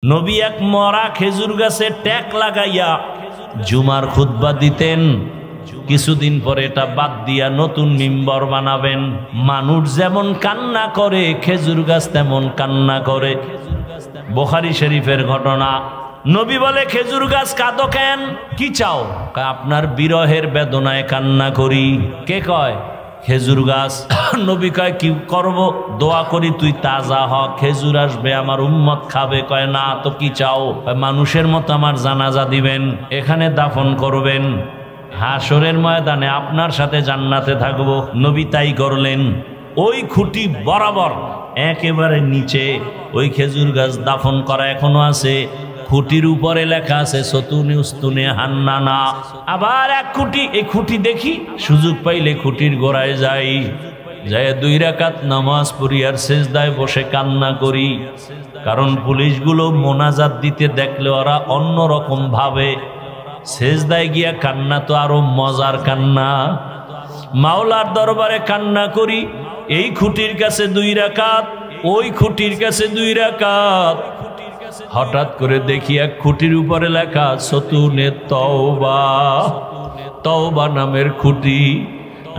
নবী এক মরা খেজুর গাছে ট্যাক লাগাইয়া জুমার খুতবা দিতেন। কিছুদিন পরে এটা বাদ দিয়া নতুন মিম্বর বানাবেন। মানুষ যেমন কান্না করে খেজুর গাছ তেমন কান্না করে। বুখারী শরীফের ঘটনা। নবী বলে, খেজুর গাছ কাঁদো কেন? কি চাও? আপনার বিরহের বেদনায় কান্না করি। কে কয়? খেজুর গাছ। নবী কয়, কি করব? দোয়া করি তুই তাজা হ, খেজুর আসবে, আমার উম্মত খাবে। কয়, না তো কি চাও? মানুষের মতো আমার জানাজা দিবেন, এখানে দাফন করবেন, হাসরের ময়দানে আপনার সাথে জান্নাতে থাকবো। নবী তাই করলেন। ওই খুঁটি বরাবর একেবারে নিচে ওই খেজুর গাছ দাফন করা এখনো আছে। খুঁটির উপরে লেখা আছে সতুনে উস্তুনে হান্নানা। আবার এক খুঁটি, এই খুঁটি দেখি, সুযোগ পাইলে খুঁটির গোড়ায় যাই, যায় 2 রাকাত নামাজ পড়ি আর সেজদায় বসে কান্না করি। কারণ পুলিশগুলো মোনাজাত দিতে দেখলে ওরা অন্যরকম ভাবে। সেজদায় গিয়া কান্না তো আরো মজার কান্না। মাওলার দরবারে কান্না করি। এই খুঁটির কাছে 2 রাকাত, ওই খুঁটির কাছে 2 রাকাত। হঠাৎ করে দেখি এক খুঁটির উপরে লেখা সতুনে তওবা। তওবা নামের খুঁটি।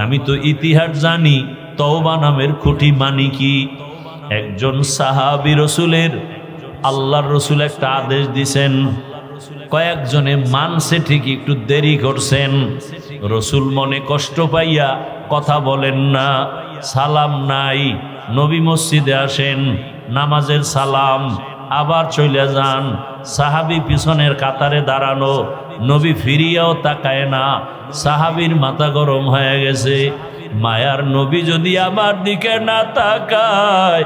আমি তো ইতিহাস জানি, তওবা নামের খুঁটি মানে কি? একজন সাহাবী রসুলের, আল্লাহর রসুল একটা আদেশ দিছেন, কয়েকজনে মানছে ঠিকই, একটু দেরি করছেন। রসুল মনে কষ্ট পাইয়া কথা বলেন না, সালাম নাই। নবী মসজিদে আসেন, নামাজের সালাম, আবার চলে যান। সাহাবী পিছনের কাতারে দাঁড়ানো, নবী ফিরিয়াও তাকায় না। সাহাবীর মাথা গরম হয়ে গেছে। মায়ার নবী যদি আমার দিকে না তাকায়,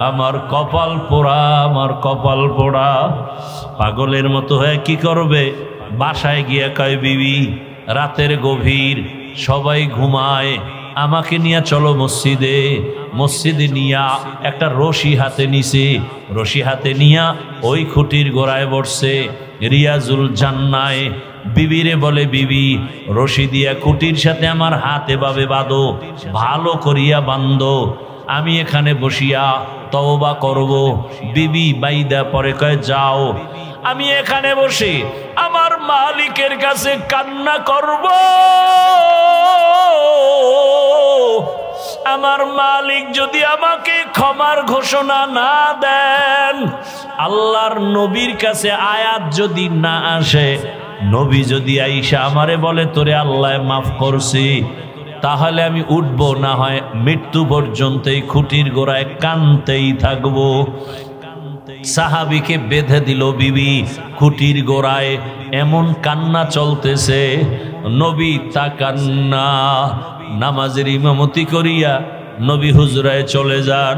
আমার কপাল পোড়া, আমার কপাল পোড়া। পাগলের মতো হয়ে কি করবে? বাসায় গিয়া কয়, বিবি রাতের গভীর, সবাই ঘুমায়, আমাকে নিয়ে চলো মসজিদে। মসজিদে নিয়া একটা রশি হাতে নিছে, রশি হাতে নিয়া ওই খুঁটির গোড়ায় বসছে। রিয়াজুল জান্নায় বিবিরে বলে, বিবি রশি দিয়া খুঁটির সাথে আমার হাত এভাবে বাঁধো, ভালো করিয়া বান্ধো, আমি এখানে বসিয়া তওবা করব। বিবি বাইদা পরে কয়, যাও, আমি এখানে বসে আমার মালিকের কাছে কান্না করব। আমার মালিক যদি আমাকে ক্ষমার ঘোষণা না দেন, আল্লাহর নবীর কাছে আয়াত যদি না আসে, নবী যদি আইসা আমারে বলে তোরে আল্লাহ মাফ করছি, তাহলে আমি উঠব, না হয় মৃত্যু পর্যন্ত এই খুঁটির গোড়ায় কানতেই থাকবো। সাহাবীকে বেঁধে দিল বিবি খুঁটির গোড়ায়, এমন কান্না চলতেছে। নবী তা কান্না, নামাজের ইমামতি করিয়া নবী হুজরায় চলে যান।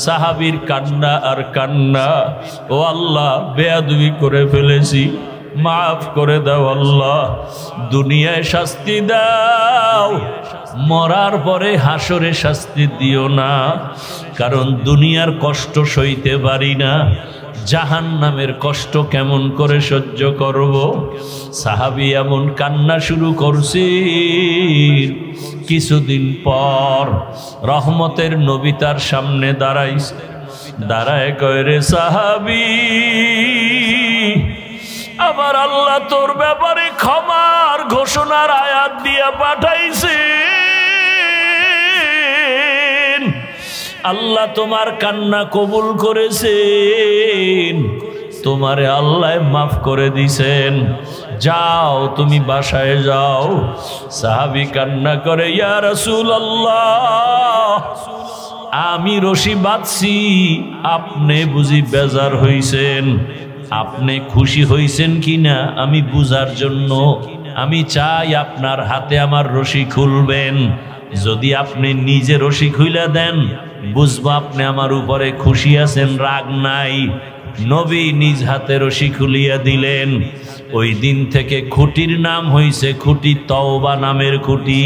সাহাবীর কান্না আর কান্না, ও আল্লাহ বেয়াদবি করে ফেলেছি, মাফ করে দাও আল্লাহ, দুনিয়ায় শাস্তি দাও, মরার পরে হাসরে শাস্তি দিও না, কারণ দুনিয়ার কষ্ট সইতে পারি না, জাহান্নামের কষ্ট কেমন করে সহ্য করব। সাহাবী এমন কান্না শুরু করছি। কিছুদিন পর রহমতের নবী তার সামনে দাঁড়াইছে। দাঁড়ায় কয়, রে সাহাবী, আমার আল্লাহ তোর ব্যাপারে ক্ষমার ঘোষণার আয়াত দিয়া পাঠাইছে। আল্লাহ তোমার কান্না কবুল করেছেন, তোমারে আল্লাহ মাফ করে দিছেন, যাও তুমি বাসায় যাও। সাহাবী কান্না করে, ইয়া রাসূলুল্লাহ, আমি রশি বাঁধছি, আপনি বুঝি বেজার হইছেন? আপনি খুশি হইছেন কিনা আমি বুঝার জন্য আমি চাই আপনার হাতে আমার রশি খুলবেন। যদি আপনি নিজে রশি খুলে দেন, বুঝবো আপনি আমার উপরে খুশি আছেন, রাগ নাই। নবী নিজ হাতে রশি খুলিয়া দিলেন। ওই দিন থেকে খুঁটির নাম হইছে খুঁটি তওবা নামের খুঁটি।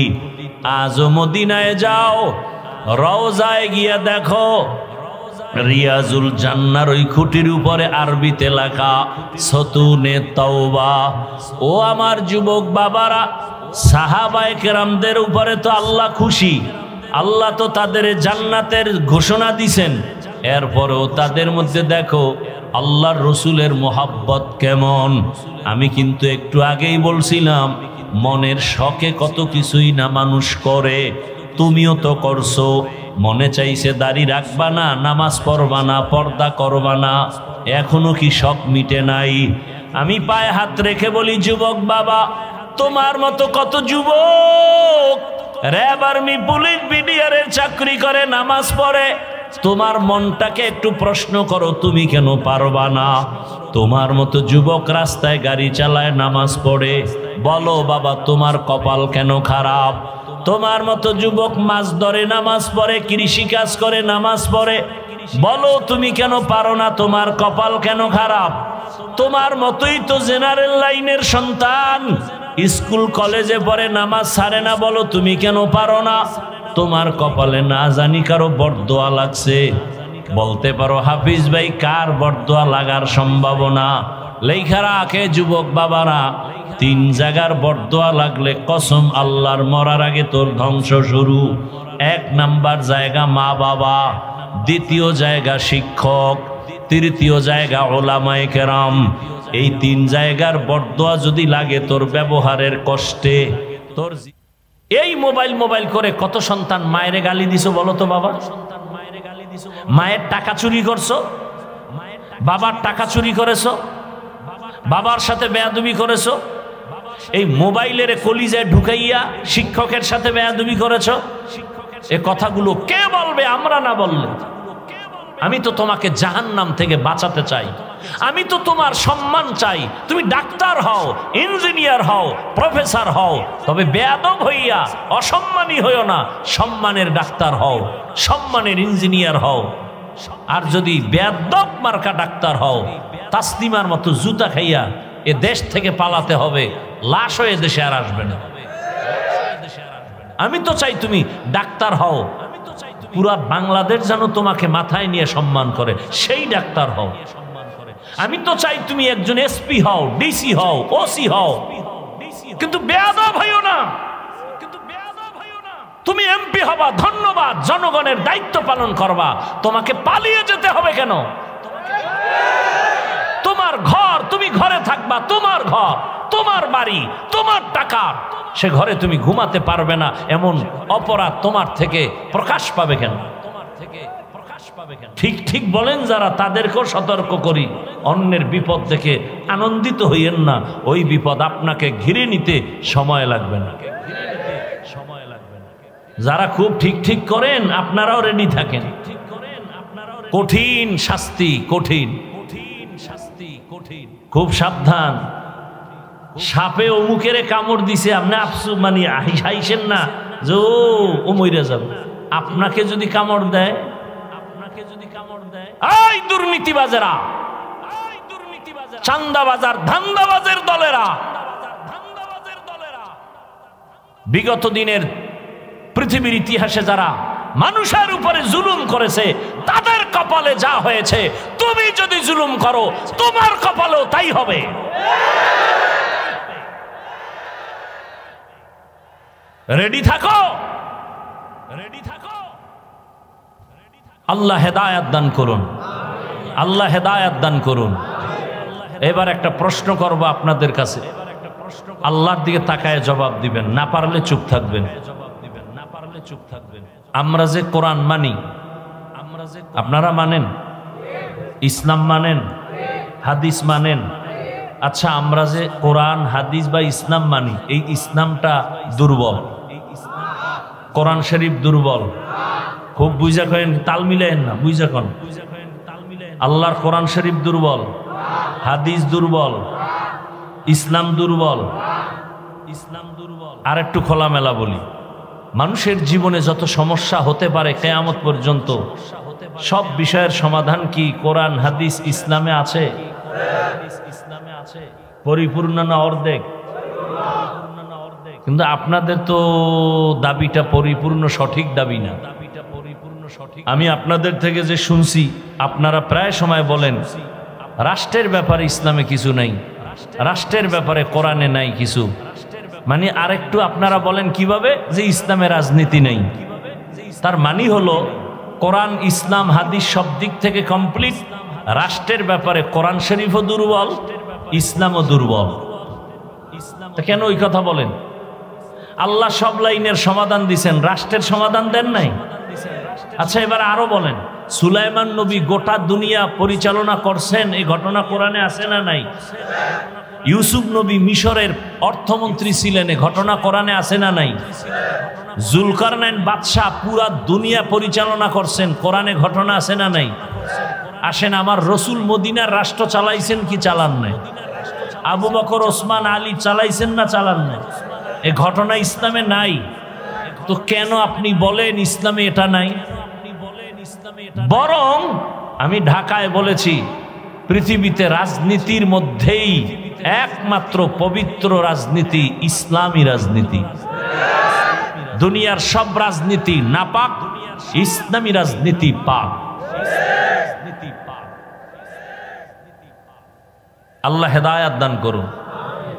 আজও মদিনায় যাও, রওজায় গিয়া দেখো, রিয়াজুল জান্নার ওই খুঁটির উপরে আরবিতে লেখা সতুনে তওবা। ও আমার যুবক বাবারা, সাহাবায়ে কেরামদের উপরে তো আল্লাহ খুশি, আল্লাহ তো তাদের জান্নাতের ঘোষণা দিছেন। এরপরেও তাদের মধ্যে দেখো আল্লাহর রসুলের মোহাব্বত কেমন। আমি কিন্তু একটু আগেই বলছিলাম মনের শখে কত কিছুই না মানুষ করে, তুমিও তো করছো। মনে চাইছে দাড়ি রাখবা না, নামাজ পড়বা না, পর্দা করবা না, এখনো কি শখ মিটে নাই? আমি পায়ে হাত রেখে বলি যুবক বাবা, তোমার মতো কত যুবক র্যাব, আর্মি, পুলিশ, বিডিআরের চাকরি করে, নামাজ পড়ে। তোমার মনটাকে একটু প্রশ্ন করো, তুমি কেন পারবা না? তোমার মতো যুবক রাস্তায় গাড়ি চালায়, নামাজ পড়ে, বলো বাবা তোমার কপাল কেন খারাপ? তোমার মতো যুবক মাছ ধরে, নামাজ পড়ে, কৃষি কাজ করে, নামাজ পড়ে, বলো তুমি কেন পারো না? তোমার কপাল কেন খারাপ? তোমার মতোই তো জেনারেল লাইনের সন্তান, স্কুল কলেজে পড়ে, নামাজ ছাড়ে না, বলো তুমি কেন পারো না? তোমার কপালে না জানি কারো বরদোয়া লাগছে। বলতে পারো হাফিজ ভাই কার বরদোয়া লাগার সম্ভাবনা? লেখা রাখে যুবক বাবারা, 3 জায়গার বরদোয়া লাগলে কসম আল্লাহর, মরার আগে তোর ধ্বংস শুরু। 1 নাম্বার জায়গা মা বাবা, 2য় জায়গা শিক্ষক, 3য় জায়গা ওলামায়ে কেরাম। এই 3 জায়গার বরদোয়া যদি লাগে তোর ব্যবহারের কষ্টে, তোর এই মোবাইল করে কত সন্তান মায়ের গালি দিছো বলো তো বাবা? মায়ের টাকা চুরি করছো, বাবার টাকা চুরি করেছো, বাবার সাথে বেয়াদবি করেছো, এই মোবাইলের কলিজায় ঢুকাইয়া শিক্ষকের সাথে বেয়াদবি করেছো। এ কথাগুলো কে বলবে? আমরা না বললে। আমি তো তোমাকে জাহান্নাম থেকে বাঁচাতে চাই, আমি তো তোমার সম্মান চাই। তুমি ডাক্তার হও, ইঞ্জিনিয়ার হও, প্রফেসর হও, তবে বেয়াদব হইয়া অসম্মানী হইও না। সম্মানের ডাক্তার হও, সম্মানের ইঞ্জিনিয়ার হও। আর যদি বেয়াদব মার্কা ডাক্তার হও, তাসলিমার মতো জুতা খাইয়া এ দেশ থেকে পালাতে হবে, লাশ হয়ে দেশে আর আসবে না। আমি তো চাই তুমি ডাক্তার হও, পুরা বাংলাদেশ যেন তোমাকে মাথায় নিয়ে সম্মান করে, সেই ডাক্তার হও। আমি তো চাই তুমি একজন এসপি হও, ডিসি হও, ওসি হও, কিন্তু বেয়াদব হইও না। তুমি এমপি হবা, ধন্যবাদ, জনগণের দায়িত্ব পালন করবা, তোমাকে পালিয়ে যেতে হবে কেন? তোমার ঘর, তুমি ঘরে থাকবা, তোমার ঘর, তোমার বাড়ি, তোমার টাকা, সে ঘরে তুমি ঘুমাতে পারবে না, এমন অপরাধ তোমার থেকে প্রকাশ পাবে কেন? ঠিক ঠিক বলেন যারা, তাদেরকেও সতর্ক করি, অন্যের বিপদ দেখে আনন্দিত হইয়েন না, ওই বিপদ আপনাকে ঘিরে নিতে সময় লাগবে না। যারা খুব ঠিক ঠিক করেন আপনারাও রেডি থাকেন, কঠিন শাস্তি, কঠিন শাস্তি, কঠিন, খুব সাবধান। সাপে অমুকের কামড় দিছে, আপনি আফসু মানে হাইছেন না যে ও মইরা যাবে। আপনাকে যদি কামড় দেয়, এই দুর্নীতিবাজেরা, চান্দাবাজার, ধান্দাবাজের দলেরা, বিগত দিনের পৃথিবীর ইতিহাসে যারা মানুষের উপরে জুলুম করেছে, তাদের কপালে যা হয়েছে, তুমি যদি জুলুম করো তোমার কপালেও তাই হবে। রেডি থাকো, রেডি থাকো। আল্লাহ হেদায়েত দান করুন, আল্লাহ হেদায়েত দান করুন। এবার একটা প্রশ্ন করব আপনাদের কাছে, আল্লাহর দিকে তাকায় জবাব দিবেন, না পারলে চুপ থাকবেন। আমরা যে কোরআন মানি, আপনারা মানেন? ইসলাম মানেন? হাদিস মানেন? আচ্ছা, আমরা যে কোরআন, হাদিস বা ইসলাম মানি, এই ইসলামটা দুর্বল, কোরআন শরীফ দুর্বল। খুব বুঝা করেন, তাল মিলেন না, বুঝা কন। আল্লাহর কোরআন শরীফ দুর্বল, হাদিস দুর্বল, ইসলাম দুর্বল, ইসলাম দুর্বল। আর একটু খোলামেলা বলি, মানুষের জীবনে যত সমস্যা হতে পারে কিয়ামত পর্যন্ত, সব বিষয়ের সমাধান কি কোরআন, হাদিস, ইসলামে আছে? পরিপূর্ণ না অর্ধেক? কিন্তু আপনাদের তো দাবিটা পরিপূর্ণ সঠিক দাবি না। আমি আপনাদের থেকে যে শুনছি, আপনারা প্রায় সময় বলেন রাষ্ট্রের ব্যাপারে ইসলামে কিছু নাই, রাষ্ট্রের ব্যাপারে কোরআনে নাই কিছু। মানে আরেকটু আপনারা বলেন কিভাবে যে ইসলামে রাজনীতি নেই। তার মানে হলো কোরআন, ইসলাম, হাদিস সব দিক থেকে কমপ্লিট, রাষ্ট্রের ব্যাপারে কোরআন শরীফও দুর্বল, ইসলামও দুর্বল। কেন ওই কথা বলেন? আল্লাহ সব লাইনের সমাধান দিছেন, রাষ্ট্রের সমাধান দেন নাই। আচ্ছা এবার আরো বলেন, সুলাইমান নবী গোটা দুনিয়া পরিচালনা করছেন, এই ঘটনা কোরআনে আছে না নাই? ইউসুফ নবী মিশরের অর্থমন্ত্রী ছিলেন, এই ঘটনা কোরআনে আছে না নাই? জুলকারনাইন বাদশাহ পুরা দুনিয়া পরিচালনা করছেন, কোরআনে ঘটনা আছে না নাই? আসেন, আমার রসুল মদিনার রাষ্ট্র চালাইছেন কি চালান নাই? আবু বকর ওসমান আলী চালাইছেন না চালান নাই? এই ঘটনা ইসলামে নাই। তো কেন আপনি বলেন ইসলামে এটা নাই? বরং আমি ঢাকায় বলেছি, পৃথিবীতে রাজনীতির মধ্যেই একমাত্র পবিত্র রাজনীতি ইসলামী রাজনীতি। দুনিয়ার সব রাজনীতি নাপাক, ইসলামী রাজনীতি পাক। আল্লাহ হেদায়াত দান করুন,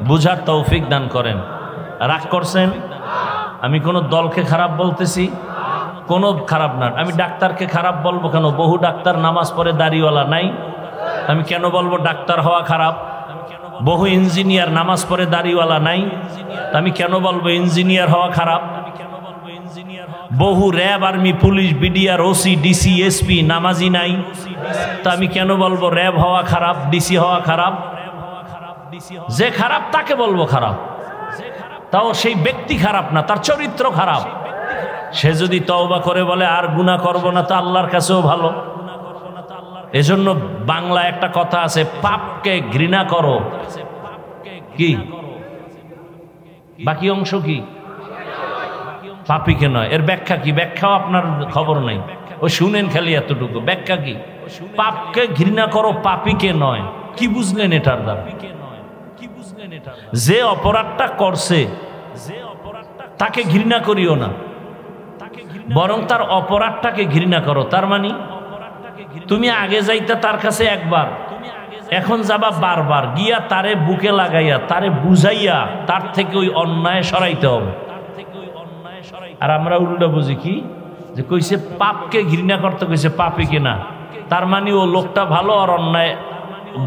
বুঝার তৌফিক দান করেন। রাগ করছেন? আমি কোন দলকে খারাপ বলতেছি? কোনো খারাপ না। আমি ডাক্তারকে খারাপ বলবো কেন? বহু ডাক্তার নামাজ পড়ে দাড়িওয়ালা নাই, আমি কেন বলবো ডাক্তার হওয়া খারাপ? বহু ইঞ্জিনিয়ার নামাজ পড়ে দাড়িওয়ালা নাই, আমি কেন বলবো ইঞ্জিনিয়ার হওয়া খারাপ? বহু RAB, army, police, BDR, OC, DC, SP নামাজি নাই, তা আমি কেন বলবো র্যাব হওয়া খারাপ, ডিসি হওয়া খারাপ? যে খারাপ তাকে বলবো খারাপ, তাও সেই ব্যক্তি খারাপ না, তার চরিত্র খারাপ। সে যদি তওবা করে বলে আর গুনাহ করব না, তা আল্লাহর কাছেও ভালো। এজন্য বাংলা একটা কথা আছে, পাপকে ঘৃণা করো। কি বাকি অংশ কি? পাপীকে নয়। এর ব্যাখ্যা কি? ব্যাখ্যাও আপনার খবর নাই, ও শুনেন খালি এতটুকু। ব্যাখ্যা কি? পাপকে ঘৃণা করো, পাপীকে নয়। কি বুঝলেন এটার দ্বারা? যে অপরাধটা করছে তাকে ঘৃণা করিও না, বরং তার অপরাধটাকে ঘৃণা করো। তার মানে তুমি আগে যাইতে তার কাছে একবার, এখন যাবা বারবার, গিয়া তারে বুকে লাগাইয়া, তারে বুঝাইয়া, তার থেকে ওই অন্যায় সরাইতে হবে। আর আমরা উল্টা বুঝি কি, যে কইছে পাপকে ঘৃণা করতে, কইছে পাপীকে না। তার মানে ও লোকটা ভালো আর অন্যায়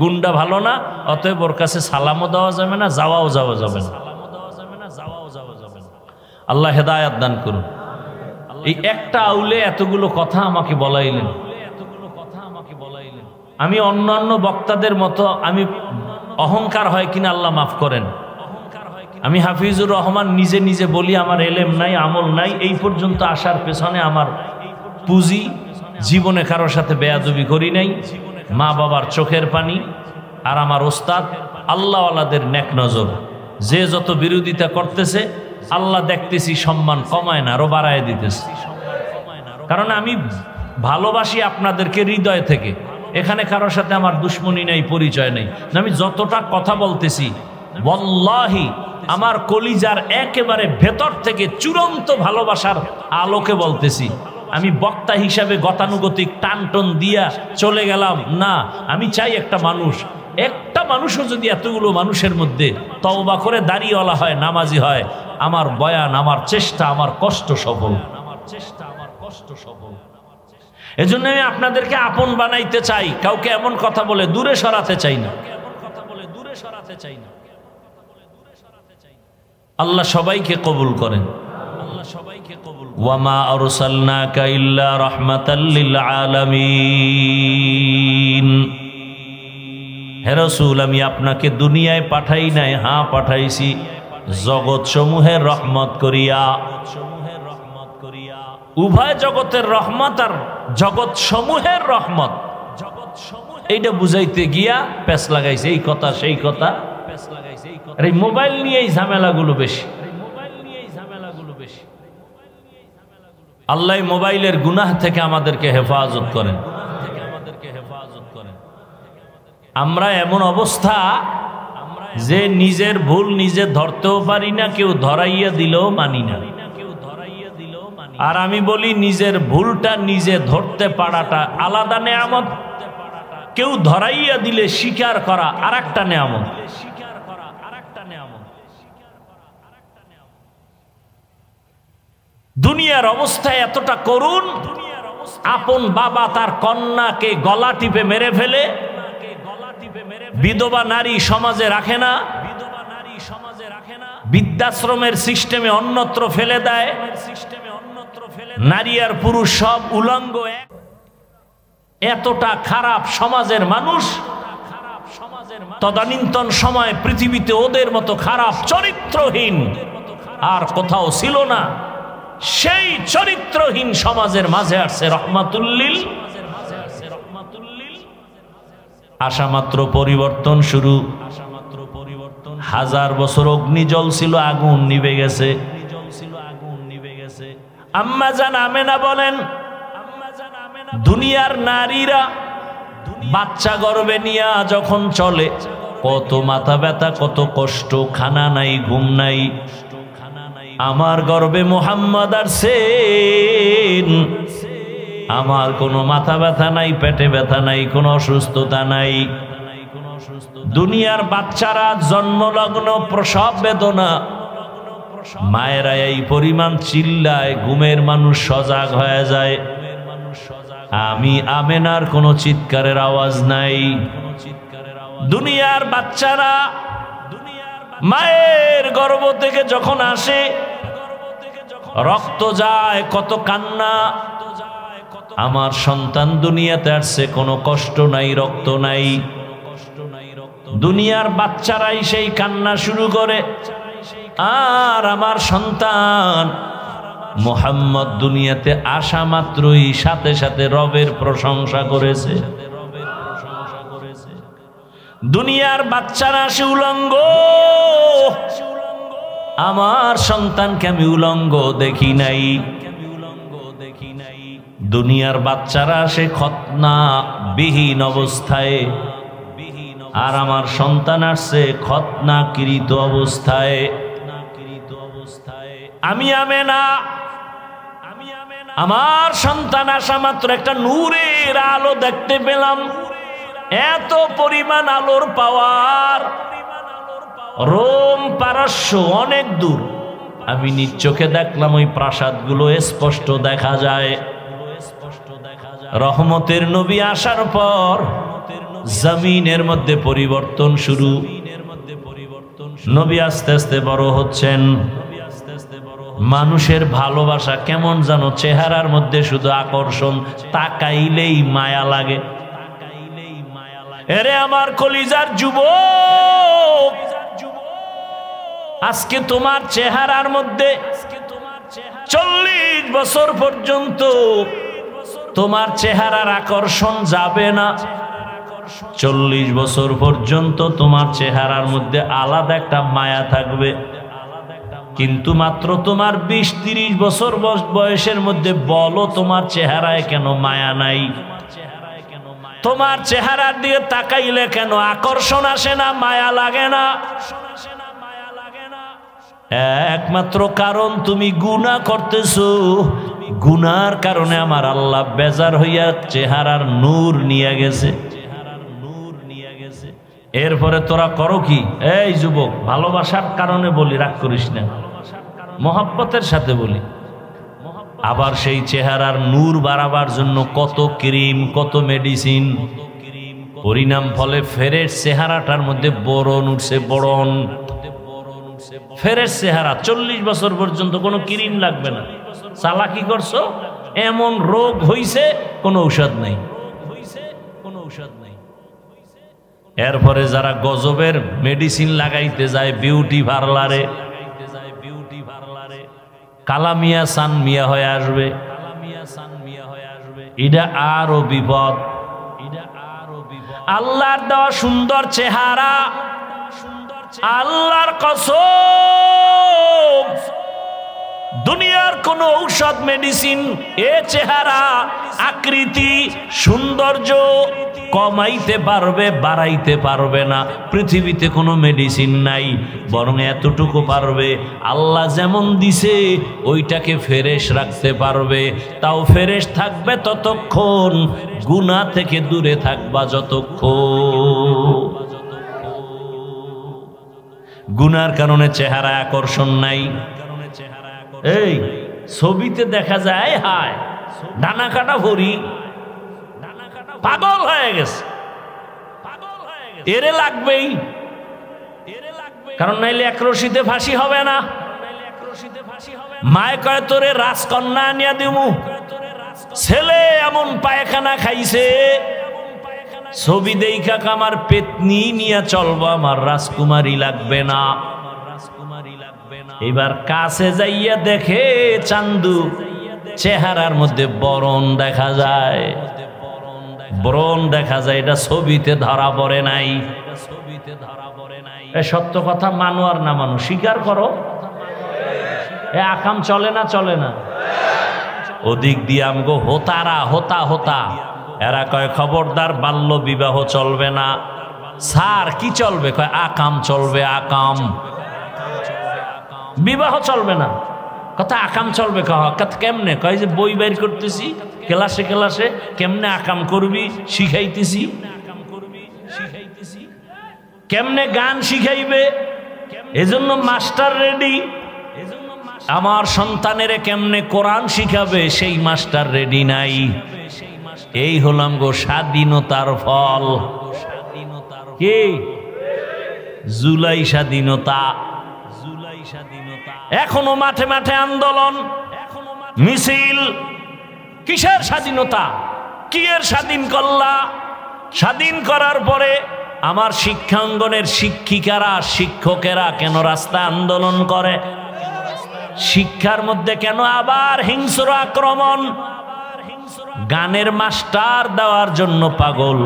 গুন্ডা ভালো না, অতএব ওর কাছে সালামও দেওয়া যাবে না, যাওয়াও যাওয়া যাবে না। আল্লাহ হেদায়াত দান করুন। এই একটা আউলে এতগুলো কথা আমাকে বলাইলেন। আমি অন্যান্য বক্তাদের মতো আমি অহংকার হয় কিনা আল্লাহ মাফ করেন। আমি হাফিজুর রহমান নিজে নিজে বলি আমার এলেম নাই, আমল নাই, এই পর্যন্ত আসার পেছনে আমার পুঁজি। জীবনে কারোর সাথে বেয়াদবি করি নাই, মা বাবার চোখের পানি আর আমার ওস্তাদ আল্লাহওয়ালাদের নেক নজর। যে যত বিরোধিতা করতেছে আল্লাহ দেখতেছি সম্মান কমায় না, আরো বাড়ায় দিতেছে। কারণ আমি ভালোবাসি আপনাদেরকে হৃদয় থেকে। এখানে কারোর সাথে আমার দুশ্মনী নাই, পরিচয় নেই। আমি যতটা কথা বলতেছি ওয়াল্লাহি আমার কলিজার একেবারে ভেতর থেকে চূড়ান্ত ভালোবাসার আলোকে বলতেছি। আমি বক্তা হিসাবে গতানুগতিক টানটন দিয়া চলে গেলাম না। আমি চাই একটা মানুষও যদি এতগুলো মানুষের মধ্যে তওবা করে দাঁড়িয়েওয়ালা হয়, নামাজি হয়, আমার বয়ান, আমার চেষ্টা, আমার কষ্ট সফল। এজন্য আমি আপনাদেরকে আপন বানাইতে চাই, কাউকে এমন কথা বলে দূরে সরাতে চাই না। আল্লাহ সবাইকে কবুল করেন। ওয়ামা আরসালনাকা ইল্লা রাহমাতাল লিল আলামিন। হে রাসূল, আমি আপনাকে দুনিয়ায় পাঠাই নাই, হ্যাঁ পাঠাইছি জগৎ সমূহের রহমত করিয়া। উভয় জগতের রহমত আর জগৎ সমূহের রহমত, এইটা বুঝাইতে গিয়া পেছ লাগাইছে এই কথা সেই কথা। আর এই মোবাইল নিয়ে এই ঝামেলাগুলো বেশি। আল্লাহ মোবাইলের গুনাহ থেকে আমাদেরকে হেফাজত করেন। আমরা এমন অবস্থা যে নিজের ভুল নিজে ধরতেও পারি না, কেউ ধরাইয়া দিলেও মানি না। আর আমি বলি নিজের ভুলটা নিজে ধরতে পারাটা আলাদা নেয়ামত, কেউ ধরাইয়া দিলে স্বীকার করা আর একটা নেয়ামত। দুনিয়ার অবস্থা এতটা করুন, আপন বাবা তার কন্যাকে গলা টিপে মেরে ফেলে, বিধবা নারী সমাজে রাখে না, বৃদ্ধাশ্রমের সিস্টেমে অন্যত্র ফেলে দেয়, নারী আর পুরুষ সব উলঙ্গ। এতটা খারাপ সমাজের মানুষ, তদানীন্তন সময় পৃথিবীতে ওদের মতো খারাপ চরিত্রহীন আর কোথাও ছিল না। সেই চরিত্রহীন সমাজের মাঝে আসছে রহমাতুল্লিল। আশা মাত্র পরিবর্তন শুরু। হাজার বছর অগ্নি জ্বলছিল, আগুন নিভে গেছে। আম্মা জান আমেনা বলেন, দুনিয়ার নারীরা বাচ্চা গর্ভে নিয়ে যখন চলে, কত মাথা ব্যথা, কত কষ্ট, খানা নাই, ঘুম নাই। আমার গর্ভে মুহাম্মদ আসছেন, আমার কোনো মাথা ব্যথা নাই, পেটে ব্যথা নাই, কোনো অসুস্থতা নাই। দুনিয়ার বাচ্চারা জন্মলগ্ন প্রসব বেদনা, মায়েরা এই পরিমাণ চিল্লায়, ঘুমের মানুষ সজাগ হয়ে যায়। আমি আমেনার কোনো চিৎকারের আওয়াজ নাই। দুনিয়ার বাচ্চারা মায়ের গর্ভ থেকে যখন আসে, রক্ত যায়, কত কান্না। আমার সন্তান দুনিয়াতে আসছে, কোনো কষ্ট নাই, রক্ত নাই। দুনিয়ার বাচ্চারাই সেই কান্না শুরু করে। আর আমার সন্তান মুহাম্মদ দুনিয়াতে আসা মাত্রই সাথে সাথে রবের প্রশংসা করেছে। দুনিয়ার বাচ্চারা আসে উলঙ্গ, আমার সন্তানকে আমি উলঙ্গ দেখি নাই। দুনিয়ার বাচ্চারা আসে খতনা বিহীন অবস্থায়, আর আমার সন্তান আসছে খতনাকৃত অবস্থায়। আমি আমেনা, আমার সন্তান আসা মাত্র একটা নূরের আলো দেখতে পেলাম। এত পরিমাণ আলোর পাওয়ার, রোম পারস্য অনেক দূর। আমি নিজ চোখে দেখলাম, ওই প্রাসাদগুলো স্পষ্ট দেখা যায়। রহমতের নবী আসার পর জমিনের মধ্যে পরিবর্তন শুরু। নবী আস্তে আস্তে বড় হচ্ছেন। মানুষের ভালোবাসা কেমন জানো, চেহারার মধ্যে শুধু আকর্ষণ, তাকাইলেই মায়া লাগে। এরে আমার কলিজার যুবক, আজকে তোমার চেহারার মধ্যে 40 বছর পর্যন্ত তোমার চেহারার আকর্ষণ যাবে না। 40 বছর পর্যন্ত তোমার চেহারার মধ্যে আলাদা একটা মায়া থাকবে। কিন্তু মাত্র তোমার 20-30 বছর বয়সের মধ্যে বলো, তোমার চেহারায় কেন মায়া নাই? তোমার চেহারার দিকে তাকাইলে কেন আকর্ষণ আসে না, মায়া লাগে না? একমাত্র কারণ তুমি গুনাহ করতেছো। গুনার কারণে আমার আল্লাহ বেজার হইয়া চেহারার নূর নিয়ে গেছে। এরপরে তোরা করো কি? এই যুবক, ভালোবাসার কারণে বলি, রাগ করিস না, মহব্বতের সাথে বলি। আবার সেই চেহারার নূর বাড়াবার জন্য কত ক্রিম, কত মেডিসিন। পরিণাম ফলে ফেরের চেহারাটার মধ্যে বরণ উঠছে, বরণ। ফেরের চেহারা 40 বছর পর্যন্ত কোনো ক্রিম লাগবে না। চালাকি করছো, এমন রোগ হইছে, কোনো ঔষধ নাই। এরপরে যারা গজবের মেডিসিন লাগাইতে যায় বিউটি পার্লারে, কালামিয়া সান মিয়া হয়ে আসবে। এটা আরো বিপদ। আল্লাহর দেওয়া সুন্দর চেহারা, আল্লাহর কসম, দুনিয়ার কোন ঔষধ মেডিসিন এ চেহারা, আকৃতি, সৌন্দর্য কমাইতে পারবে, বাড়াইতে পারবে না। পৃথিবীতে কোনো মেডিসিন নাই, বরং এতটুকু পারবে, আল্লাহ যেমন দিছে ওইটাকে ফ্রেশ রাখতে পারবে। তাও ফ্রেশ থাকবে ততক্ষণ, গুনাহ থেকে দূরে থাকবা যতক্ষণ। গুনার কারণে চেহারা আকর্ষণ নাই। এই ছবিতে দেখা যায়, হায় ডানা কাটা ভরি, পাগল হয়ে গেছে। এরে লাগবেই, কারণ নাইলে এক রশিতে ফাঁসি হবে না। মায় কয় তোরে রাজকন্যা নিয়া দিমু, ছেলে এমন পায়খানা খাইছে, ছবি দেইখা আমার পেতনি নিয়ে চলবো, আমার রাজকুমারী লাগবে না। এবার কাছে যাইয়া দেখে চান্দু চেহারার মধ্যে বরণ দেখা যায়, ব্রণ দেখা যায়, এটা ছবিতে ধরা পড়ে নাই। সত্য কথা মানো আর না মানো, স্বীকার করো। এ আকাম চলে না, চলে না। ওদিক দিয়ে আমগো হোতারা হোতা হোতা, এরা কয় খবরদার বাল্য বিবাহ চলবে না। স্যার কি চলবে? কয় আকাম চলবে, আকাম। বিবাহ চলবে না, কথা আকাম চলবে। কেমনে? কয় যে বই বের করতেছি ক্লাসে ক্লাসে, কেমনে আকাম করবি শিখাইতেছি। কেমনে গান শিখাইবে, এজন্য মাস্টার রেডি। আমার সন্তানের কেমনে কোরআন শিখাবে, সেই মাস্টার রেডি নাই। এই হলাম গো স্বাধীনতার ফল। কি জুলাই স্বাধীনতা, এখনো মাঠে মাঠে আন্দোলন মিছিল। কিসের স্বাধীনতা? কি এর স্বাধীন করলা? স্বাধীন করার পরে আমার শিক্ষাঙ্গনের শিক্ষিকারা শিক্ষকেরা কেন রাস্তা আন্দোলন করে? শিক্ষার মধ্যে কেন আবার হিংস্র আক্রমণ? গানের মাস্টার দেওয়ার জন্য পাগল।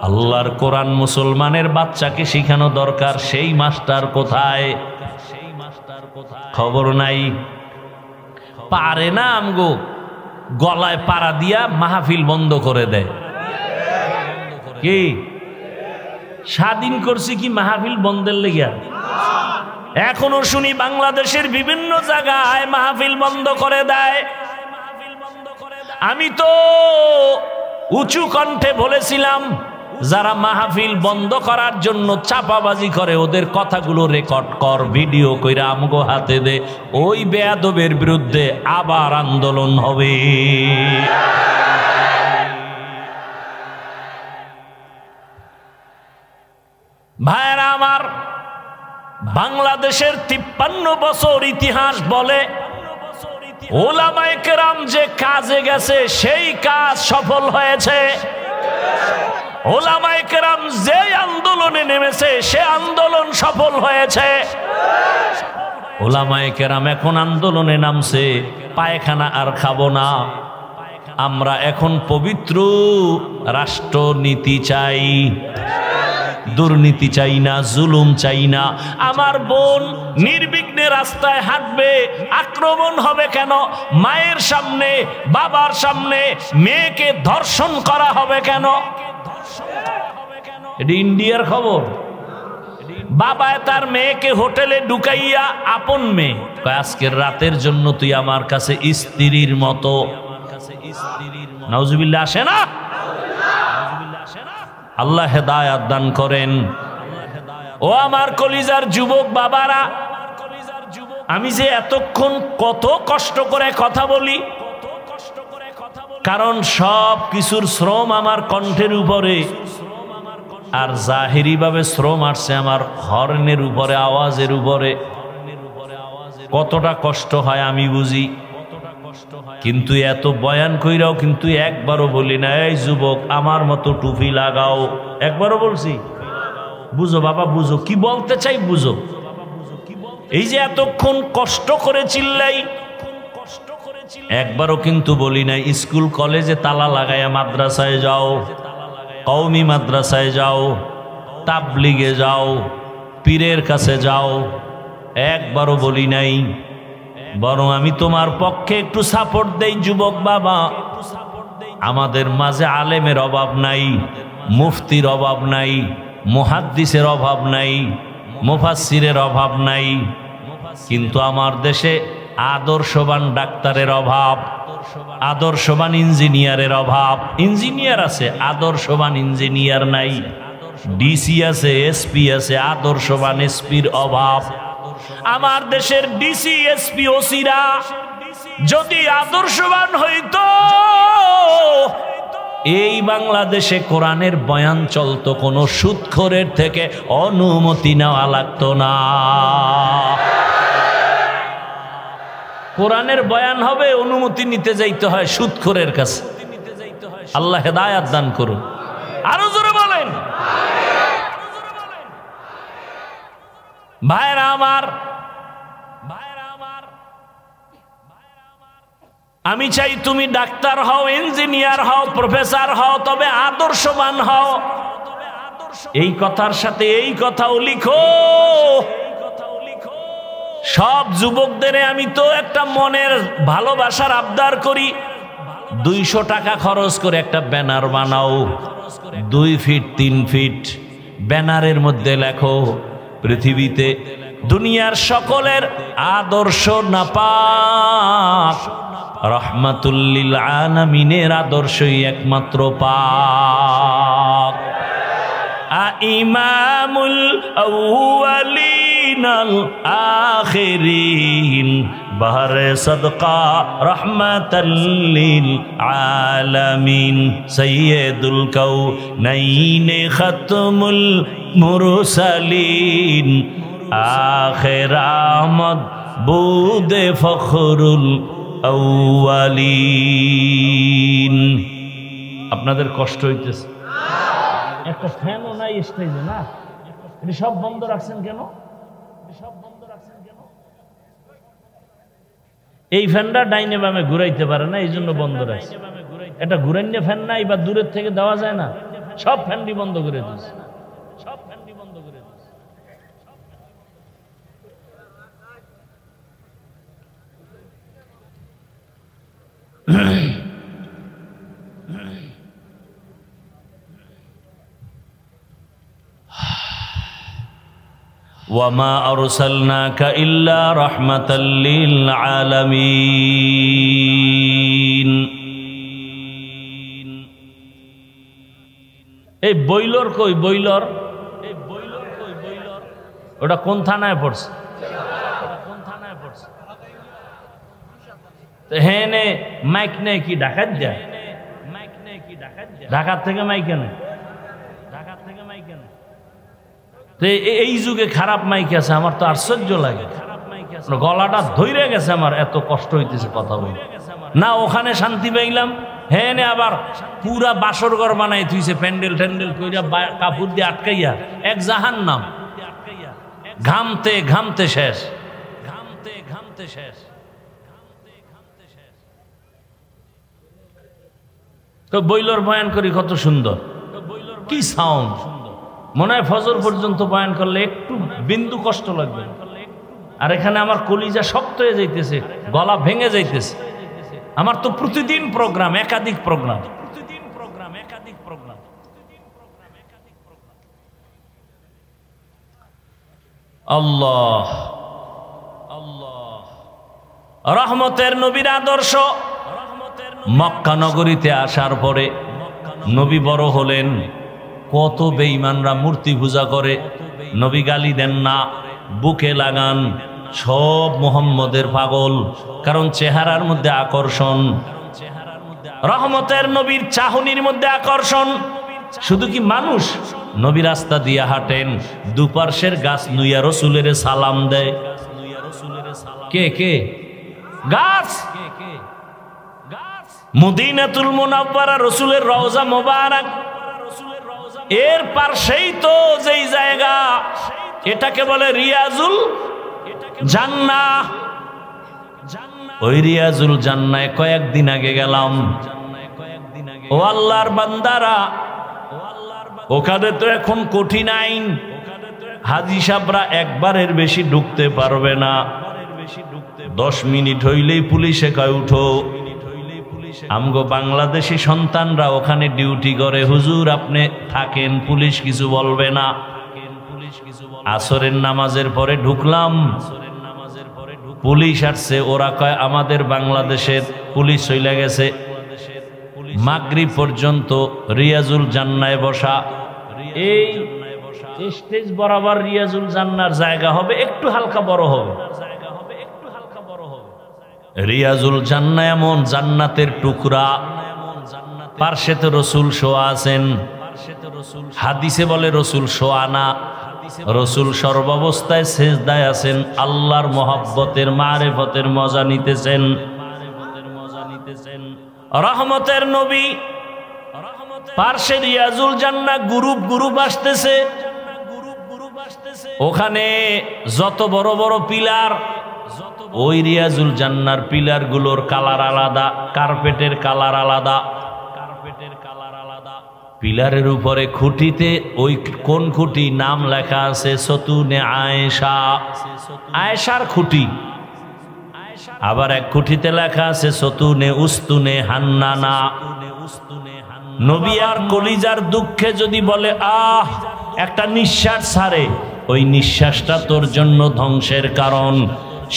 আল্লাহর কোরআন মুসলমানের বাচ্চাকে শিখানো দরকার, সেই মাস্টার কোথায়? খবর নাই। পারে না আমগো গলায় পাড়া দিয়া মাহফিল বন্ধ করে দেয়। কি স্বাধীন করছি কি মাহফিল বন্ধের লেগিয়া? এখনো শুনি বাংলাদেশের বিভিন্ন জায়গায় মাহফিল বন্ধ করে দেয়। আমি তো উঁচু কণ্ঠে বলেছিলাম, যারা মাহফিল বন্ধ করার জন্য চাপাবাজি করে ওদের কথাগুলো রেকর্ড কর, ভিডিও কইরা আমগো হাতে দে। ওই বেয়াদবের বিরুদ্ধে আবার আন্দোলন হবে। ভাইরা আমার, বাংলাদেশের 53 বছর ইতিহাস বলে ওলামায়ে কেরাম যে কাজে গেছে সেই কাজ সফল হয়েছে। ওলামায়ে কেরাম যে আন্দোলনে নেমেছে সে আন্দোলন সফল হয়েছে। ওলামায়ে কেরাম এখন আন্দোলনে নামছে, পায়খানা আর খাবো না, আমরা এখন পবিত্র রাষ্ট্রনীতি চাই, দুর্নীতি চাই না, জুলুম চাই না। আমার বোন নির্বিঘ্নে রাস্তায় হাঁটবে, আক্রমণ হবে কেন? মায়ের সামনে বাবার সামনে মেয়েকে ধর্ষণ করা হবে কেন? এটা ইন্ডিয়ার খবর। বাবায় তার মেয়েকে হোটেলে ঢুকাইয়া, আপন মেয়ে, আজকের রাতের জন্য তুই আমার কাছে স্ত্রীর মতো। নাউজুবিল্লাহ আসে না? আল্লাহ হেদায়াত দান করেন। ও আমার কলিজার যুবক বাবারা, আমি যে এতক্ষণ কত কষ্ট করে কথা বলি, কারণ সব কিছুর শ্রম আমার কণ্ঠের উপরে, আর জাহেরি ভাবে শ্রম আসছে আমার হর্নের উপরে, আওয়াজের উপরে। কতটা কষ্ট হয় আমি বুঝি, কিন্তু এত বয়ান কইরাও কিন্তু একবারও বলি না, এই যুবক আমার মতো টুপি লাগাও। একবারও বলছি? বুঝো বাবা, বুঝো কি বলতে চাই, বুঝো। এই যে এতক্ষণ কষ্ট করে চিল্লাই, একবারও কিন্তু বলি নাই স্কুল কলেজে তালা লাগাইয়া মাদ্রাসায় যাও, কওমি মাদ্রাসায় যাও, তাবলিগে যাও, পীরের কাছে যাও, একবারও বলি নাই। বরং আমি তোমার পক্ষে একটু সাপোর্ট দেই যুবক বাবা। আমাদের মাঝে আলেমের অভাব নাই, মুফতির অভাব নাই, মুহাদ্দিসের অভাব নাই, মুফাসসিরের অভাব নাই, কিন্তু আমার দেশে আদর্শবান ডাক্তারের অভাব, আদর্শবান ইঞ্জিনিয়ারের অভাব। ইঞ্জিনিয়ার আছে, আদর্শবান ইঞ্জিনিয়ার নাই। ডিসি আছে, এসপি আছে, আদর্শবান এসপির অভাব। আমার দেশের ডিসি এসপি ওসিরা যদি আদর্শবান হইতো এই বাংলাদেশে কোরআনের বয়ান চলতো, কোনো সুদখোরের থেকে অনুমতি নেওয়া লাগতো না। কোরআনের বয়ান হবে, অনুমতি নিতে যাইতে হয় সুদখোরের কাছে। আল্লাহ হেদায়াত দান করুন। আরো জোরে বলেন। ভাইরা আমার, আমি চাই তুমি ডাক্তার হও, ইঞ্জিনিয়ার হও, প্রফেসর হও, তবে আদর্শবান হও। এই কথার সাথে এই কথাও লিখো। সব যুবকদের আমি তো একটা মনের ভালোবাসার আবদার করি, 200 টাকা খরচ করে একটা ব্যানার বানাও, 2 ফিট 3 ফিট। ব্যানারের মধ্যে লেখো, পৃথিবীতে দুনিয়ার সকলের আদর্শ নাপাক, রহমাতুল লিল আলামিনের আদর্শই একমাত্র পাক। ইমামুল আউয়ালিন আল আখিরিন বাহরে সদকা রহমাতাল লিল আলামিন সাইয়্যিদুল কাউনাইন খাতমুল মুরসালিন আখির আমদ বুদে ফখরুল আউয়ালিন। আপনাদের কষ্ট হইতেছে? একটা ফ্যানও নাই স্টেজে, না? এটা সব বন্ধ রাখছেন কেন? এই ফ্যানটা ডাইনে বামে ঘুরাইতে পারে না, এই জন্য বন্ধ রাখছে। এটা ঘুরাইনে ফ্যান নাই বা দূরের থেকে দেওয়া যায় না? সব ফ্যানটি বন্ধ করে দিচ্ছে। ওয়ামা আরসালনাকা ইল্লা রাহমাতাল লিল আলামিন। এই বইলর কই? বইলর ওটা কোন থানায় পড়ছে? হ্যাঁ নে মাইক নেই কি ডাকাত যায়? ঢাকার থেকে মাইক এনে, এই যুগে খারাপ মাইক আছে। আমার তো আশ্চর্য লাগে, গলাটা ধইরে গেছে আমার, এত কষ্ট হইতেছে কথা বলে। না ওখানে শান্তি পাইলাম, হ্যাঁ নে আবার পুরা বাসর ঘর বানাই থুইছে, প্যান্ডেল ট্যান্ডেল কইরা কাপড় দিয়ে আটকাইয়া, এক জাহান্নাম। ঘামতে ঘামতে শেষ। তো বইলর বয়ান করি, কত সুন্দর, কি সাউন্ড। মনে হয় ফজর পর্যন্ত বয়ান করলে একটু বিন্দু কষ্ট লাগবে, আর এখানে আমার কলিজা শক্ত হয়ে যাইতেছে, গলা ভেঙে যাইতেছে। আমার তো প্রতিদিন প্রোগ্রাম, একাধিক প্রোগ্রাম। আল্লাহ রহমতের নবীর আদর্শ। মক্কা নগরীতে আসার পরে নবী বড় হলেন, কত বেঈমানরা মূর্তি পূজা করে। নবী গালি দেন না, বুকে লাগান, সব মুহাম্মদের পাগল, কারণ চেহারার মধ্যে আকর্ষণ। রহমতের নবীর চাহনির মধ্যে আকর্ষণ। শুধু কি মানুষ, নবী রাস্তা দিয়ে হাঁটেন, দুপার্শ্বের গাছ নুইয়া রসুলের সালাম দেয়। কে কে? গাছ। মদিনাতুল মুনাওয়ারা রসুলের রওজা মোবারক, এর পাশেই তো যেই জায়গা, এটাকে বলে রিয়াজুল জান্নাহ। ওই রিয়াজুল জান্নায় কয়েকদিন আগে গেলাম। ও আল্লাহর বান্দারা, ওখানে তো এখন কঠিন আইন, হাজী সাহেবরা একবারের বেশি ঢুকতে পারবে না। 10 মিনিট হইলেই পুলিশে কয় উঠো। আমগো বাংলাদেশি সন্তানরা ওখানে ডিউটি করে, হুজুর আপনি থাকেন, পুলিশ কিছু বলবে না। আসরের নামাজের পরে ঢুকলাম, পুলিশ আসছে, ওরা কয় আমাদের বাংলাদেশের পুলিশ চলে গেছে। মাগরিব পর্যন্ত রিয়াজুল জান্নায় বসা। এই স্টেজ বরাবর রিয়াজুল জান্নার জায়গা হবে, একটু হালকা বড় হবে। রিয়াজুল জান্নাহ এমন জান্নাতের টুকরা, পার্শ্বেতে রসুল শোয়া আছেন। হাদিসে বলে রসুল শোয়া না, রসুল সর্বাবস্থায় সেজদায় আছেন, আল্লাহর মহব্বতের মারেফতের মজা নিতেছেন। রহমতের নবী পার্শ্বে রিয়াজুল জান্নাহ গ্রুপ গ্রুপ আসতেছে। ওখানে যত বড় বড় পিলার, ওই রিয়াজুল জান্নাহর পিলার গুলোর কালার আলাদা, কার্পেটের কালার আলাদা। পিলারের উপরে খুঁটিতে ওই কোন খুঁটি নাম লেখা আছে সতুনে আয়েশা, আয়েশার খুঁটি। আবার এক খুঁটিতে লেখা আছে সতুনে উস্তুনে হান্নানা। নবী আর কলিজার দুঃখে যদি বলে আহ, একটা নিঃশ্বাস ছাড়ে, ওই নিঃশ্বাসটা তোর জন্য ধ্বংসের কারণ।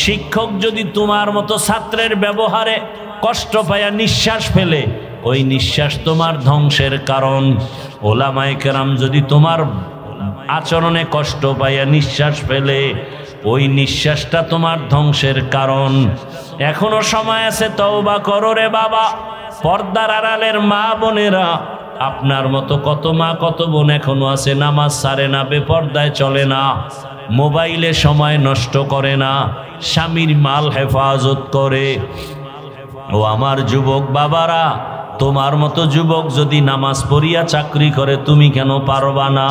শিক্ষক যদি তোমার মতো ছাত্রের ব্যবহারে কষ্ট পায়া নিঃশ্বাস ফেলে, ওই নিঃশ্বাস তোমার ধ্বংসের কারণ। ওলামায়ে কেরাম যদি তোমার আচরণে কষ্ট পাইয়া নিঃশ্বাস ফেলে, ওই নিঃশ্বাসটা তোমার ধ্বংসের কারণ। এখনো সময় আছে, তওবা করো রে বাবা। পর্দার আড়ালের মা বোনেরা, আপনার মতো কত মা কত বোন এখনো আছে নামাজ ছাড়ে না, বেপর্দায় চলে না, মোবাইলে সময় নষ্ট করে না, স্বামীর মাল হেফাজত করে। ও আমার যুবক বাবারা, তোমার মতো যুবক যদি নামাজ পড়িয়া চাকরি করে, তুমি কেন পারবা না?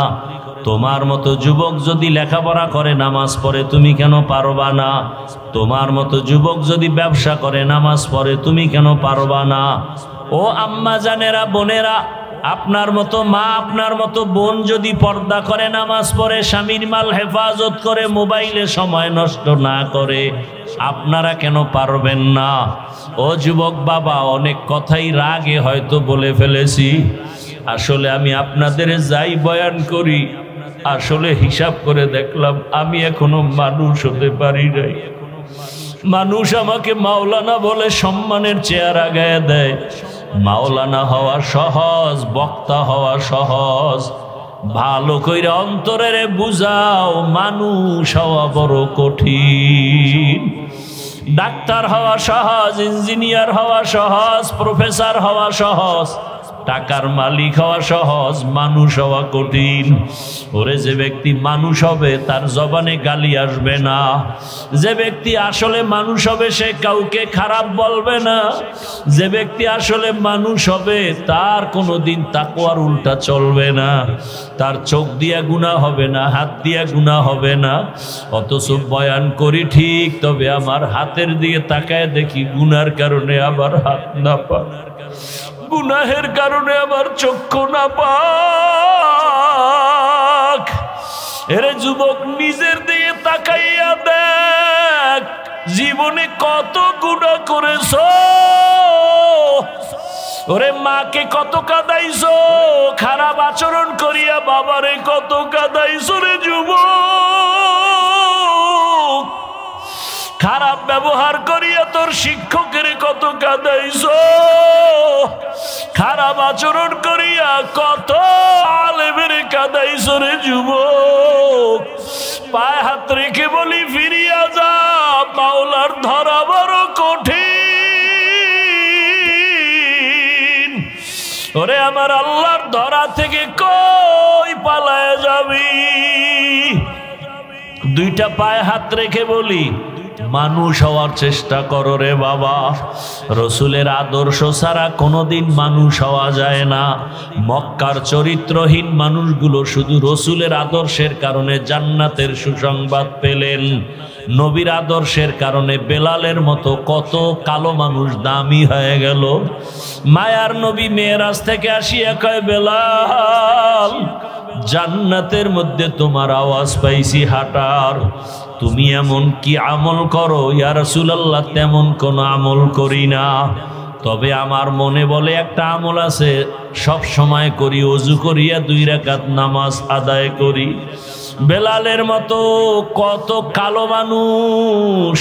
তোমার মতো যুবক যদি লেখাপড়া করে নামাজ পড়ে, তুমি কেন পারবা না? তোমার মতো যুবক যদি ব্যবসা করে নামাজ পড়ে, তুমি কেন পারবা না? ও আম্মা জানেরা, বোনেরা, আপনার মতো মা, আপনার মতো বোন যদি পর্দা করে নামাজ পড়ে, স্বামীর মাল হেফাজত করে, মোবাইলে সময় নষ্ট না করে, আপনারা কেন পারবেন না? ও যুবক বাবা, অনেক কথাই রাগে হয়তো বলে ফেলেছি। আসলে আমি আপনাদের যাই বয়ান করি, আসলে হিসাব করে দেখলাম আমি এখনো মানুষ হতে পারি নাই। মানুষ আমাকে মাওলানা বলে সম্মানের চেয়ার আগায় দেয়। মাওলানা হওয়া সহজ, বক্তা হওয়া সহজ। ভালো কইরা অন্তরের বুঝাও, মানুষ হওয়া বড় কঠিন। ডাক্তার হওয়া সহজ, ইঞ্জিনিয়ার হওয়া সহজ, প্রফেসর হওয়া সহজ, টাকার মালিক হওয়া সহজ, মানুষ হওয়া কঠিন। ওরে যে ব্যক্তি মানুষ হবে তার জবানে গালি আসবে না। যে ব্যক্তি আসলে মানুষ হবে সে কাউকে খারাপ বলবে না। যে ব্যক্তি আসলে মানুষ হবে তার কোনোদিন তাকওয়ার উল্টা চলবে না। তার চোখ দিয়া গুনাহ হবে না, হাত দিয়া গুনাহ হবে না। অথচ বয়ান করি ঠিক, তবে আমার হাতের দিকে তাকায় দেখি গুনার কারণে আবার হাত না পাক, গুনাহের কারণে আমার চক্ষু না পাক। এরে যুবক, নিজের দিকে তাকাইয়া দেখ, জীবনে কত গুনাহ করেছো। ওরে মাকে কত কাঁদাইছো, খারাপ আচরণ করিয়া বাবারে কত কাঁদাইছো রে যুবক। খারাপ ব্যবহার করিয়া তোর শিক্ষকের কত কাঁদাইছো। খারাপ আচরণ করিয়া কত আলেমের কাঁদাইছো রে যুবক। পায়ে হাত রেখে বলি ফিরিয়া যা, মাওলার ধরা বড় কঠিন। ওরে আমার আল্লাহর ধরা থেকে কই পালায় যাবি? দুইটা পায়ে হাত রেখে বলি, মানুষ হওয়ার চেষ্টা করো রে বাবা। রসুলের আদর্শ ছাড়া কোনোদিন মানুষ হওয়া যায় না। মক্কার চরিত্রহীন মানুষগুলো শুধু রসুলের আদর্শের কারণে জান্নাতের সুসংবাদ পেলেন। নবীর আদর্শের কারণে বেলালের মতো কত কালো মানুষ দামি হয়ে গেল। মায়ার নবী মেরাজ থেকে আসিয়া কয়, বেলাল, জান্নাতের মধ্যে তোমার আওয়াজ পাইছি হাঁটার। তুমি এমন কি আমল করো? ইয়া রাসূলুল্লাহ, তেমন কোন আমল করি না, তবে আমার মনে বলে একটা আমল আছে, সব সময় করি, ওযু করিয়া 2 রাকাত নামাজ আদায় করি। বেলালের মতো কত কালো মানুষ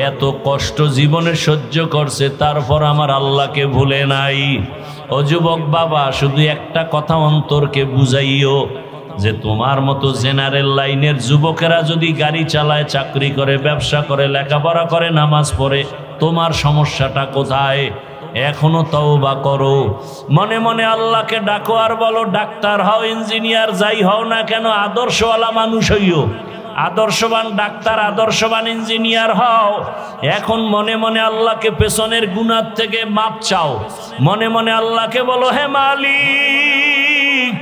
এত কষ্ট জীবনে সহ্য করছে, তারপর আমার আল্লাহকে ভুলে নাই। ও যুবক বাবা, শুধু একটা কথা অন্তরকে বুঝাইও যে তোমার মতো জেনারেল লাইনের যুবকেরা যদি গাড়ি চালায়, চাকরি করে, ব্যবসা করে, লেখাপড়া করে, নামাজ পড়ে, তোমার সমস্যাটা কোথায়? এখনো তওবা করো। মনে মনে আল্লাহকে ডাকো আর বলো, ডাক্তার হও, ইঞ্জিনিয়ার যাই হও না কেন, আদর্শওয়ালা মানুষ হইও, আদর্শবান ডাক্তার, আদর্শবান ইঞ্জিনিয়ার হও। এখন মনে মনে আল্লাহকে পেছনের গুনাহ থেকে মাপ চাও। মনে মনে আল্লাহকে বলো, হে মালিক,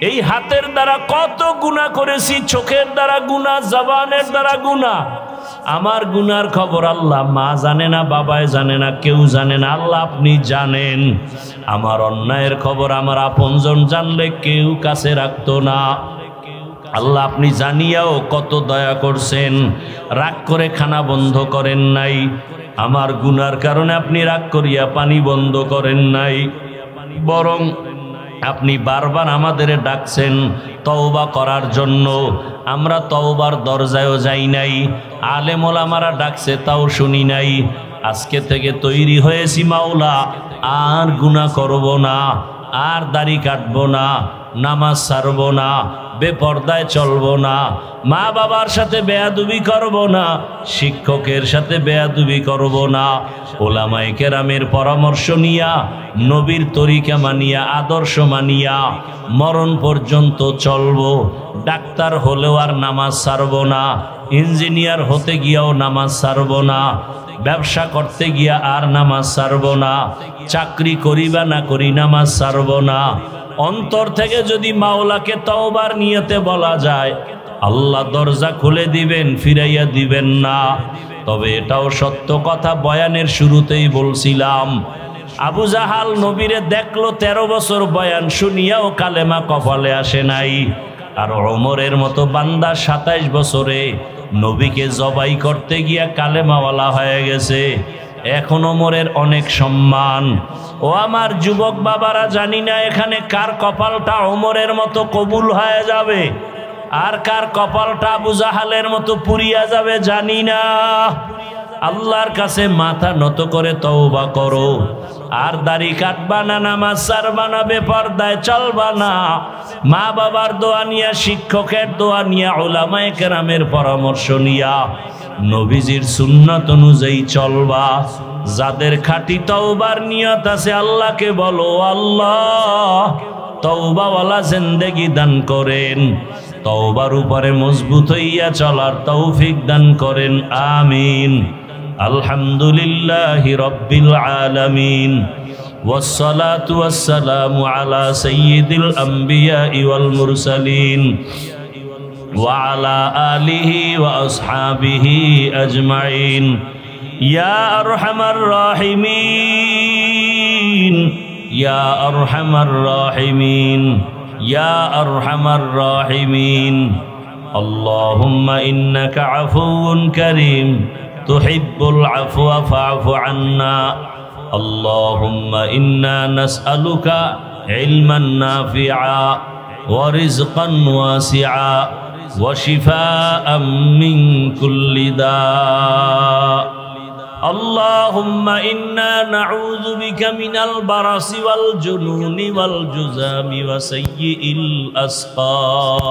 এই হাতের দ্বারা কত গুনাহ করেছি, চোখের দ্বারা গুনাহ, জবানের দ্বারা গুনাহ। আমার গুনার খবর আল্লাহ মা জানে না, বাবায় জানে না, কেউ জানে না, আল্লাহ আপনি জানেন। আমার অন্যায়ের খবর আমার আপনজন জানলে কেউ কাছে রাখতো না। আল্লাহ আপনি জানিয়াও কত দয়া করছেন, রাগ করে খানা বন্ধ করেন নাই। আমার গুনার কারণে আপনি রাগ করিয়া পানি বন্ধ করেন নাই, বরং আপনি বারবার আমাদের ডাকছেন তওবা করার জন্য। আমরা তওবার দরজায়ও যাই নাই, আলেম ওলামারা ডাকছে তাও শুনি নাই। আজকে থেকে তৈরি হয়েছি মাওলা, আর গুনাহ করব না, আর দাড়ি কাটবো না, নামাজ ছাড়বো না, বেপর্দায় চলবো না, মা বাবার সাথে বেয়াদবি করব না, শিক্ষকের সাথে বেয়াদবি করব না, ওলামায়ে কেরামের পরামর্শ নিয়া, নবীর তরিকা মানিয়া, আদর্শ মানিয়া মরণ পর্যন্ত চলবো। ডাক্তার হলেও আর নামাজ ছাড়বো না, ইঞ্জিনিয়ার হতে গিয়াও নামাজ ছাড়বো না, ব্যবসা করতে গিয়া আর নামাজ ছাড়বো না, চাকরি করি বা না করি নামাজ ছাড়বো না। অন্তর থেকে যদি মাওলাকে তওবার নিয়তে বলা যায়, আল্লাহ দরজা খুলে দিবেন, ফিরাইয়া দিবেন না। তবে এটাও সত্য কথা, বয়ানের শুরুতেই বলছিলাম, আবু জাহাল নবীরে দেখলো, 13 বছর বয়ান শুনিয়াও কালেমা কপালে আসে নাই। আর ওমরের মতো বান্দা 27 বছরে নবীকে জবাই করতে গিয়া কালেমাওয়ালা হয়ে গেছে। এখন ওমরের অনেক সম্মান। ও আমার যুবক বাবারা, জানি না এখানে কার কপালটা ওমরের মতো কবুল হয়ে যাবে, আর কার কপালটা আবু জাহালের মতো পুড়িয়া যাবে জানি না। আল্লাহর কাছে মাথা নত করে তওবা করো। আর দাড়ি কাটবা না, নামাজ ছাড়বা না, বেপরদায় চলবা না, মা বাবার দোয়া নিয়া, শিক্ষকের দোয়া নিয়া, উলামায়ে কেরামের পরামর্শ নিয়া নবীজির সুন্নাত অনুযায়ী চলবা। যাদের খাঁটি তওবার নিয়ত আছে, আল্লাহকে বলো, আল্লাহ তওবাওয়ালা জিন্দেগি দান করেন, তওবার উপরে মজবুত হইয়া চলার তৌফিক দান করেন, আমিন। আলহামদুলিল্লাহি রাব্বিল আলামিন, ওয়াসসালাতু ওয়াসসালামু আলা সাইয়্যিদিল আমবিয়াই ওয়াল মুরসালিন ওয়া আলা আলিহি ওয়া আসহাবিহি আজমাইন। ইয়া আরহামার রাহিমিন, ইয়া আরহামার রাহিমিন, ইয়া আরহামার রাহিমিন। আল্লাহুম্মা ইন্নাকা আফুউন কারীম তুহিব্বুল আফওয়া ফা'ফু আন্না। আল্লাহুম্মা ইন্না নাসআলুকা ইলমান নাফিআ ওয়া রিজকান ওয়াসিআ ওয়া শিফাআম মিন কুল্লি দা। আল্লাহুম্মা ইন্না নাউযু বিকা মিনাল বারাসি ওয়াল জুনুনি ওয়াল জুযামি ওয়া সাইয়্যিল আসকাম।